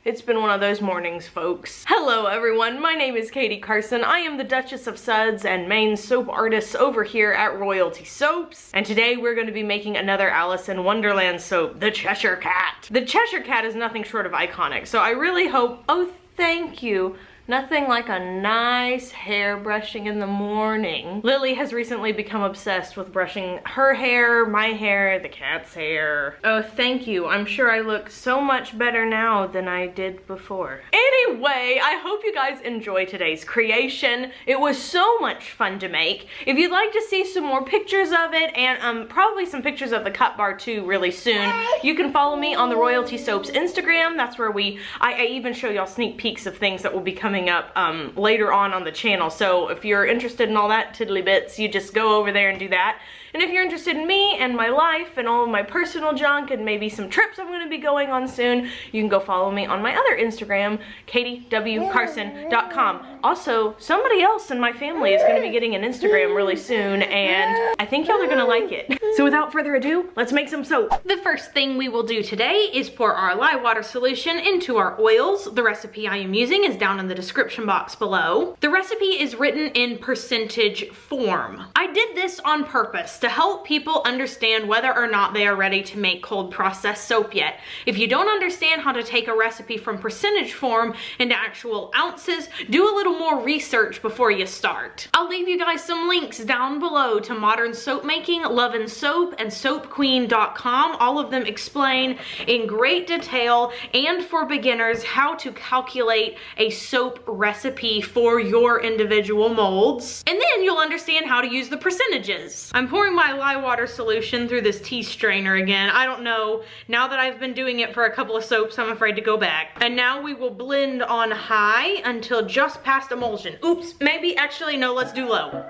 It's been one of those mornings, folks. Hello everyone, my name is Katie Carson. I am the Duchess of Suds and main soap artist over here at Royalty Soaps. And today we're going to be making another Alice in Wonderland soap, the Cheshire Cat. The Cheshire Cat is nothing short of iconic, so I really hope, oh thank you, nothing like a nice hair brushing in the morning. Lily has recently become obsessed with brushing her hair, my hair, the cat's hair. Oh, thank you. I'm sure I look so much better now than I did before. Anyway, I hope you guys enjoy today's creation. It was so much fun to make. If you'd like to see some more pictures of it and probably some pictures of the cut bar too really soon, you can follow me on the Royalty Soaps Instagram. That's where I even show y'all sneak peeks of things that will be coming up later on the channel. So if you're interested in all that tiddly bits, you just go over there and do that. And if you're interested in me and my life and all of my personal junk and maybe some trips I'm going to be going on soon, you can go follow me on my other Instagram, katiewcarson.com. Also, somebody else in my family is going to be getting an Instagram really soon, and I think y'all are going to like it. So without further ado, let's make some soap. The first thing we will do today is pour our lye water solution into our oils. The recipe I am using is down in the description box below. The recipe is written in percentage form. I did this on purpose to help people understand whether or not they are ready to make cold processed soap yet. If you don't understand how to take a recipe from percentage form into actual ounces, do a little more research before you start. I'll leave you guys some links down below to modern soap making, Lovin soap, and soapqueen.com. All of them explain in great detail and for beginners how to calculate a soap recipe for your individual molds. And then you'll understand how to use the percentages. I'm pouring my lye water solution through this tea strainer again. I don't know. Now that I've been doing it for a couple of soaps, I'm afraid to go back. And now we will blend on high until just past emulsion. Oops, maybe actually no, let's do low.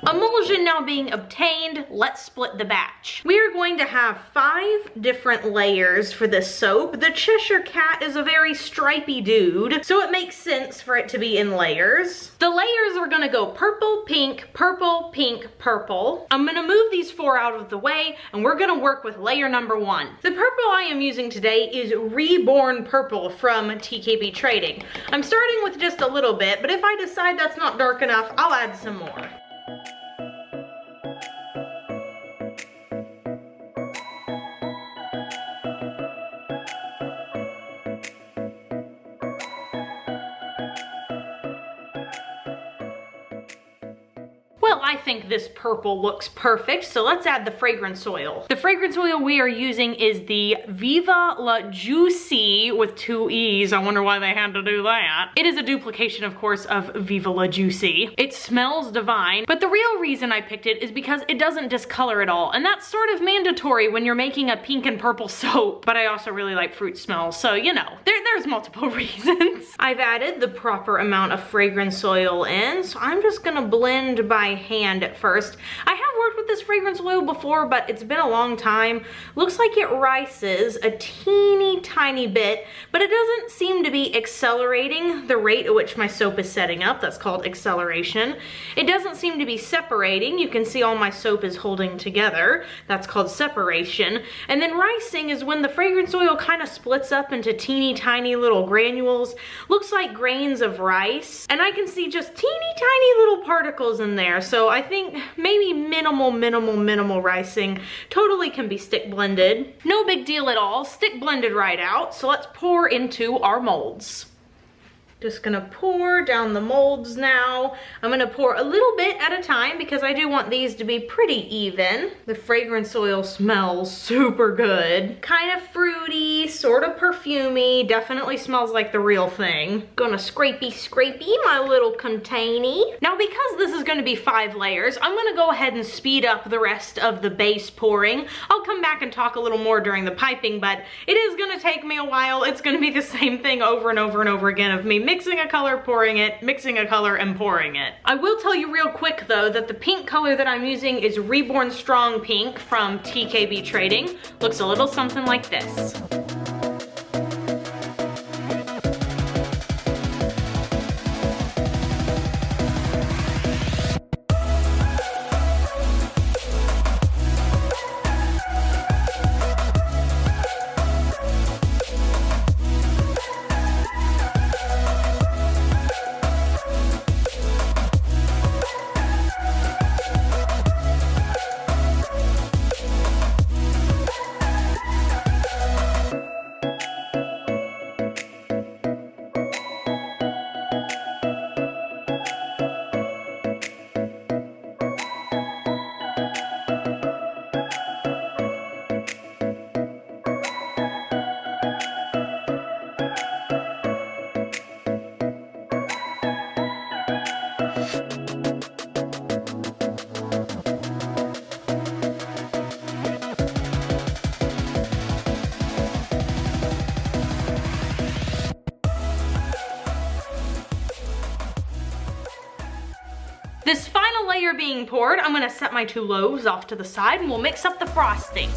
Emulsion now being obtained, let's split the batch. We are going to have 5 different layers for this soap. The Cheshire Cat is a very stripy dude, so it makes sense for it to be in layers. The layers are gonna go purple, pink, purple, pink, purple. I'm gonna move these 4 out of the way, and we're gonna work with layer number 1. The purple I am using today is Reborn Purple from TKB Trading. I'm starting with just a little bit, but if I decide that's not dark enough, I'll add some more. Well, I think this purple looks perfect, so let's add the fragrance oil. The fragrance oil we are using is the Viva La Juicy with 2 E's. I wonder why they had to do that. It is a duplication, of course, of Viva La Juicy. It smells divine, but the real reason I picked it is because it doesn't discolor at all, and that's sort of mandatory when you're making a pink and purple soap. But I also really like fruit smells, so you know, there's multiple reasons. I've added the proper amount of fragrance oil in, so I'm just gonna blend by hand at first. I have worked with this fragrance oil before, but it's been a long time. Looks like it rises a teeny tiny bit, but it doesn't seem to be accelerating the rate at which my soap is setting up. That's called acceleration. It doesn't seem to be separating. You can see all my soap is holding together. That's called separation. And then rising is when the fragrance oil kind of splits up into teeny tiny little granules. Looks like grains of rice. And I can see just teeny tiny little particles in there. So I think maybe minimal rising. Totally can be stick blended. No big deal at all. Stick blended right out. So let's pour into our molds. Just gonna pour down the molds now. I'm gonna pour a little bit at a time because I do want these to be pretty even. The fragrance oil smells super good. Kind of fruity, sort of perfumey, definitely smells like the real thing. Gonna scrapey my little containy. Now because this is gonna be 5 layers, I'm gonna go ahead and speed up the rest of the base pouring. I'll come back and talk a little more during the piping, but it is gonna take me a while. It's gonna be the same thing over and over and over again of me mixing a color, pouring it, mixing a color, and pouring it. I will tell you real quick though that the pink color that I'm using is Reborn Strong Pink from TKB Trading. Looks a little something like this. This final layer being poured, I'm gonna set my 2 loaves off to the side and we'll mix up the frosting.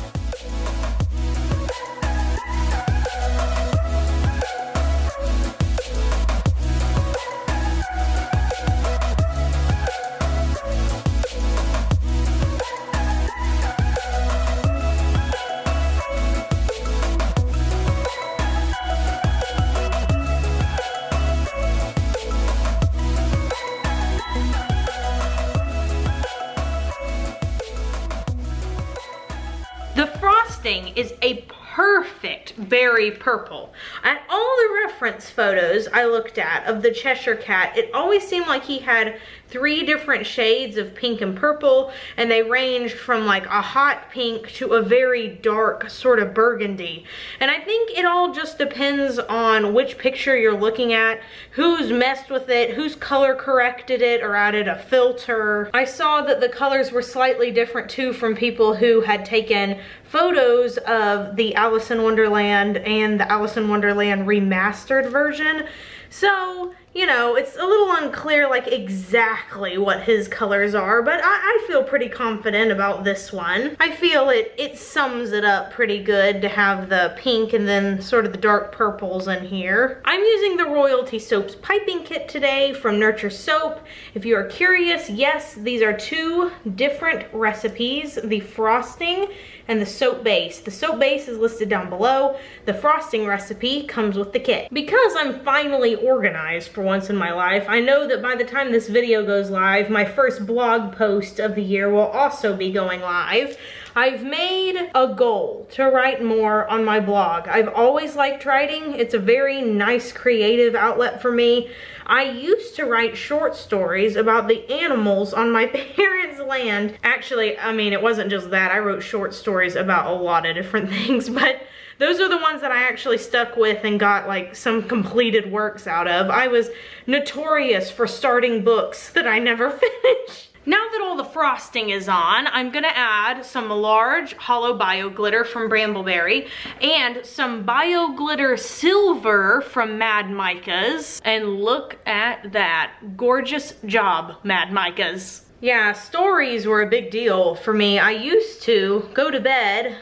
The frosting is a perfect berry purple. At all the reference photos I looked at of the Cheshire Cat, it always seemed like he had 3 different shades of pink and purple, and they ranged from like a hot pink to a very dark sort of burgundy. And I think it all just depends on which picture you're looking at, who's messed with it, who's color corrected it or added a filter. I saw that the colors were slightly different too from people who had taken photos of the Alice in Wonderland and the Alice in Wonderland remastered version. So, you know, it's a little unclear like exactly what his colors are, but I feel pretty confident about this one. I feel it sums it up pretty good to have the pink and then sort of the dark purples in here. I'm using the Royalty Soaps piping kit today from Nurture Soap. If you are curious, yes, these are 2 different recipes, the frosting and the soap base. The soap base is listed down below. The frosting recipe comes with the kit. Because I'm finally organized for once in my life, I know that by the time this video goes live, my first blog post of the year will also be going live. I've made a goal to write more on my blog. I've always liked writing. It's a very nice creative outlet for me. I used to write short stories about the animals on my parents' land. Actually, I mean, it wasn't just that. I wrote short stories about a lot of different things, but those are the ones that I actually stuck with and got like some completed works out of. I was notorious for starting books that I never finished. Now that all the frosting is on, I'm gonna add some large hollow bio glitter from Brambleberry and some bio glitter silver from Mad Micas. And look at that. Gorgeous job, Mad Micas. Yeah, stories were a big deal for me. I used to go to bed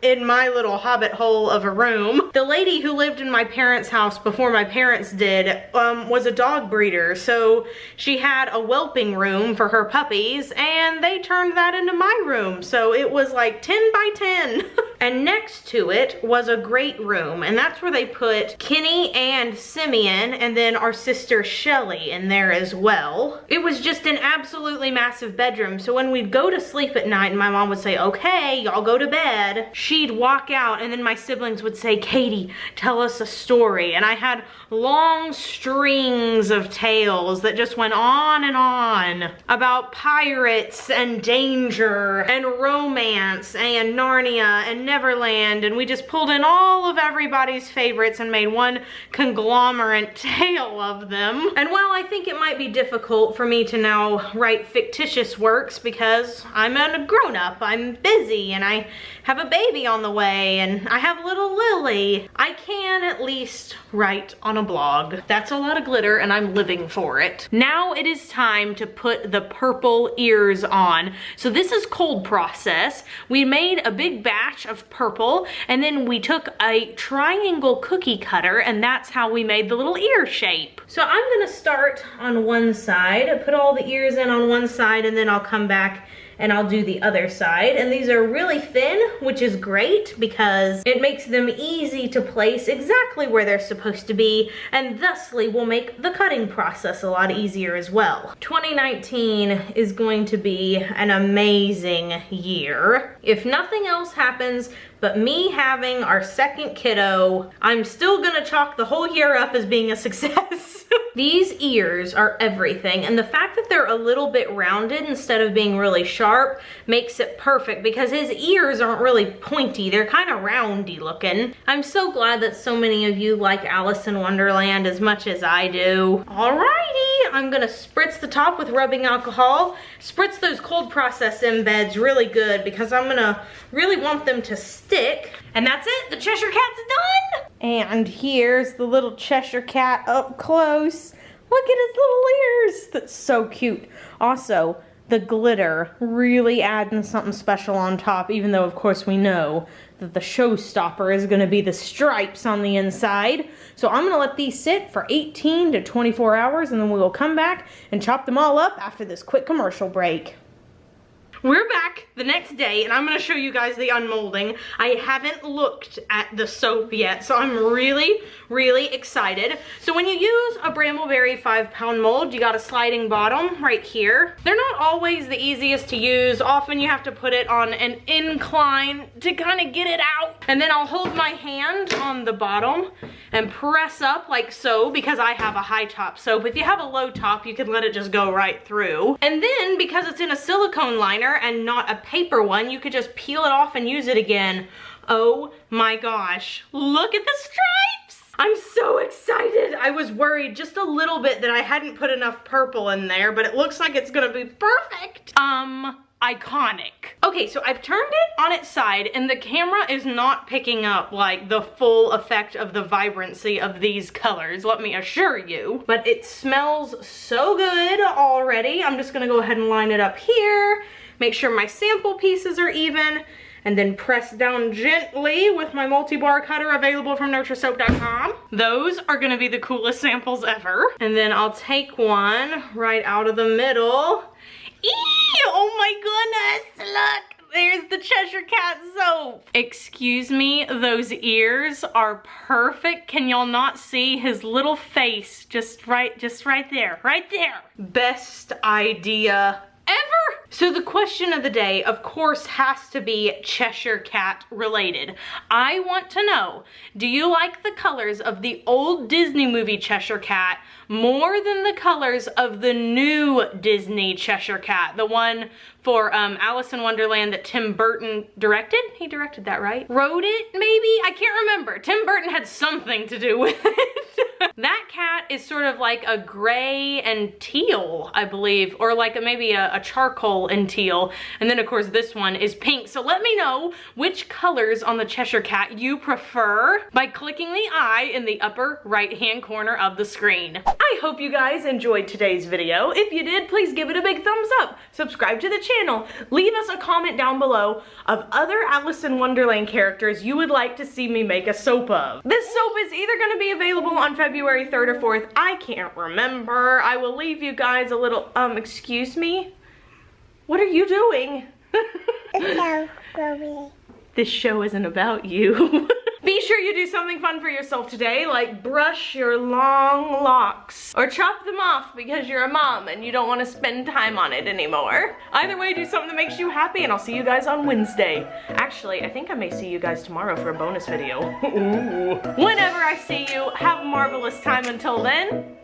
in my little hobbit hole of a room. The lady who lived in my parents' house before my parents did was a dog breeder. So she had a whelping room for her puppies and they turned that into my room. So it was like 10 by 10. And next to it was a great room, and that's where they put Kenny and Simeon and then our sister Shelly in there as well. It was just an absolutely massive bedroom, so when we'd go to sleep at night and my mom would say, okay, y'all go to bed, she'd walk out and then my siblings would say, Katie, tell us a story. And I had long strings of tales that just went on and on about pirates and danger and romance and Narnia and Neverland, and we just pulled in all of everybody's favorites and made one conglomerate tale of them. And while I think it might be difficult for me to now write fictitious works because I'm a grown-up, I'm busy, and I have a baby on the way, and I have little Lily, I can at least write on a blog. That's a lot of glitter and I'm living for it. Now it is time to put the purple ears on. So this is cold process. We made a big batch of purple and then we took a triangle cookie cutter and that's how we made the little ear shape. So I'm gonna start on one side, put all the ears in on one side, and then I'll come back and I'll do the other side. And these are really thin, which is great because it makes them easy to place exactly where they're supposed to be, and thusly will make the cutting process a lot easier as well. 2019 is going to be an amazing year. If nothing else happens but me having our second kiddo, I'm still gonna chalk the whole year up as being a success. These ears are everything, and the fact that they're a little bit rounded instead of being really sharp makes it perfect because his ears aren't really pointy, they're kind of roundy looking. I'm so glad that so many of you like Alice in Wonderland as much as I do. Alrighty, I'm gonna spritz the top with rubbing alcohol, spritz those cold process embeds really good because I'm gonna really want them to stick. And that's it, the Cheshire Cat's done! And here's the little Cheshire Cat up close. Look at his little ears. That's so cute. Also, the glitter really adding something special on top, even though of course we know that the showstopper is gonna be the stripes on the inside. So I'm gonna let these sit for 18 to 24 hours and then we will come back and chop them all up after this quick commercial break. We're back the next day and I'm gonna show you guys the unmolding. I haven't looked at the soap yet, so I'm really excited. So when you use a Brambleberry 5-pound mold, you got a sliding bottom right here. They're not always the easiest to use. Often you have to put it on an incline to kind of get it out. And then I'll hold my hand on the bottom and press up like so, because I have a high top soap. If you have a low top, you can let it just go right through. And then because it's in a silicone liner and not a paper one, you could just peel it off and use it again. Oh my gosh, look at the stripes! I'm so excited. I was worried just a little bit that I hadn't put enough purple in there, but it looks like it's gonna be perfect. Iconic. Okay, so I've turned it on its side and the camera is not picking up like the full effect of the vibrancy of these colors, let me assure you. But it smells so good already. I'm just gonna go ahead and line it up here, make sure my sample pieces are even, and then press down gently with my multi-bar cutter available from NurtureSoap.com. Those are gonna be the coolest samples ever. And then I'll take one right out of the middle. Eee! Oh my goodness, look! There's the Cheshire Cat soap. Excuse me, those ears are perfect. Can y'all not see his little face just right there, right there. Best idea ever. So the question of the day, of course, has to be Cheshire Cat related. I want to know, do you like the colors of the old Disney movie Cheshire Cat more than the colors of the new Disney Cheshire Cat? The one for Alice in Wonderland that Tim Burton directed? He directed that, right? Wrote it, maybe? I can't remember. Tim Burton had something to do with it. That cat is sort of like a gray and teal, I believe, or like maybe a charcoal and teal. And then of course this one is pink. So let me know which colors on the Cheshire Cat you prefer by clicking the eye in the upper right-hand corner of the screen. I hope you guys enjoyed today's video. If you did, please give it a big thumbs up. Subscribe to the channel. Leave us a comment down below of other Alice in Wonderland characters you would like to see me make a soap of. This soap is either going to be available on February 3rd or 4th. I can't remember. I will leave you guys a little, excuse me? What are you doing? This show isn't about you. Be sure you do something fun for yourself today, like brush your long locks or chop them off because you're a mom and you don't want to spend time on it anymore. Either way, do something that makes you happy and I'll see you guys on Wednesday. Actually, I think I may see you guys tomorrow for a bonus video. Ooh. Whenever I see you, have a marvelous time until then.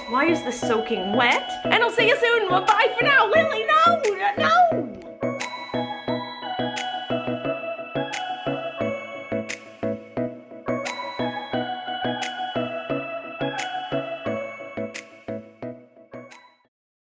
Why is this soaking wet? And I'll see you soon. Bye for now. Lily, no! No!